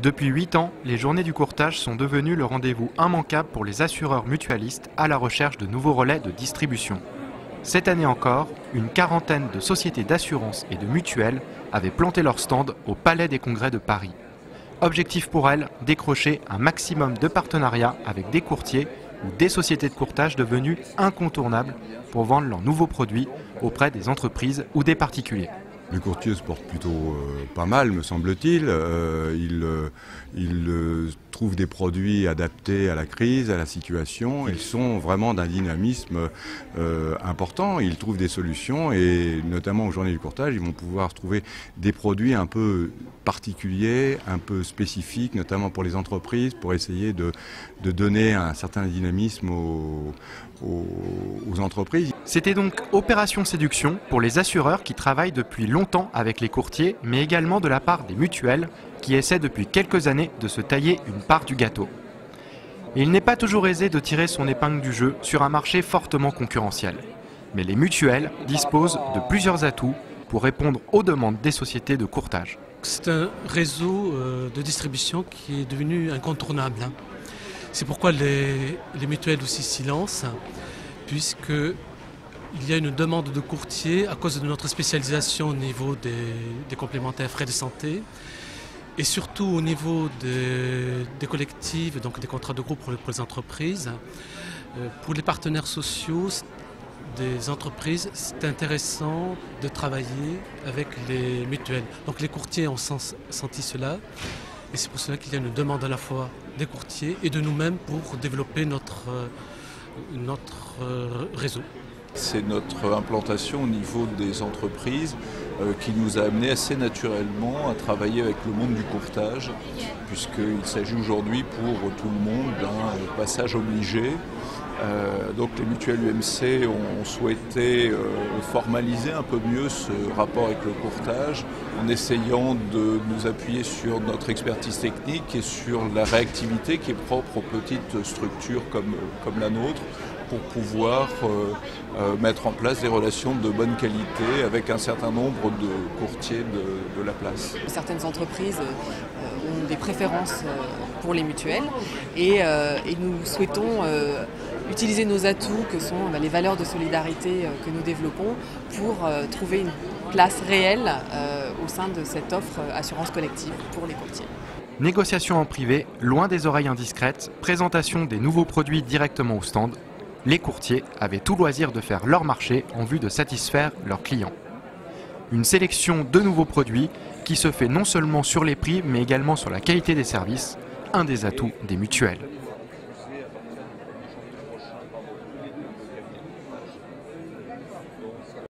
Depuis 8 ans, les journées du courtage sont devenues le rendez-vous immanquable pour les assureurs mutualistes à la recherche de nouveaux relais de distribution. Cette année encore, une quarantaine de sociétés d'assurance et de mutuelles avaient planté leur stand au Palais des Congrès de Paris. Objectif pour elles, décrocher un maximum de partenariats avec des courtiers ou des sociétés de courtage devenues incontournables pour vendre leurs nouveaux produits auprès des entreprises ou des particuliers. Les courtiers se portent plutôt pas mal, me semble-t-il. Ils trouvent des produits adaptés à la crise, à la situation. Ils sont vraiment d'un dynamisme important. Ils trouvent des solutions et notamment aux journées du courtage, ils vont pouvoir trouver des produits un peu particuliers, un peu spécifiques, notamment pour les entreprises, pour essayer de donner un certain dynamisme aux entreprises. C'était donc opération séduction pour les assureurs qui travaillent depuis longtemps avec les courtiers, mais également de la part des mutuelles qui essaient depuis quelques années de se tailler une part du gâteau. Et il n'est pas toujours aisé de tirer son épingle du jeu sur un marché fortement concurrentiel. Mais les mutuelles disposent de plusieurs atouts pour répondre aux demandes des sociétés de courtage. C'est un réseau de distribution qui est devenu incontournable. C'est pourquoi les mutuelles aussi s'y lancent, puisqu'il y a une demande de courtiers à cause de notre spécialisation au niveau des complémentaires frais de santé et surtout au niveau des collectifs, donc des contrats de groupe pour les entreprises. Pour les partenaires sociaux des entreprises, c'est intéressant de travailler avec les mutuelles. Donc les courtiers ont senti cela. Et c'est pour cela qu'il y a une demande à la fois des courtiers et de nous-mêmes pour développer notre réseau. C'est notre implantation au niveau des entreprises qui nous a amené assez naturellement à travailler avec le monde du courtage, puisqu'il s'agit aujourd'hui pour tout le monde d'un passage obligé. Donc les mutuelles UMC ont souhaité formaliser un peu mieux ce rapport avec le courtage en essayant de nous appuyer sur notre expertise technique et sur la réactivité qui est propre aux petites structures comme la nôtre pour pouvoir mettre en place des relations de bonne qualité avec un certain nombre de courtiers de la place. Certaines entreprises ont des préférences pour les mutuelles et nous souhaitons utiliser nos atouts que sont les valeurs de solidarité que nous développons pour trouver une place réelle au sein de cette offre assurance collective pour les courtiers. Négociation en privé, loin des oreilles indiscrètes, présentation des nouveaux produits directement au stand, les courtiers avaient tout loisir de faire leur marché en vue de satisfaire leurs clients. Une sélection de nouveaux produits qui se fait non seulement sur les prix mais également sur la qualité des services, un des atouts des mutuelles.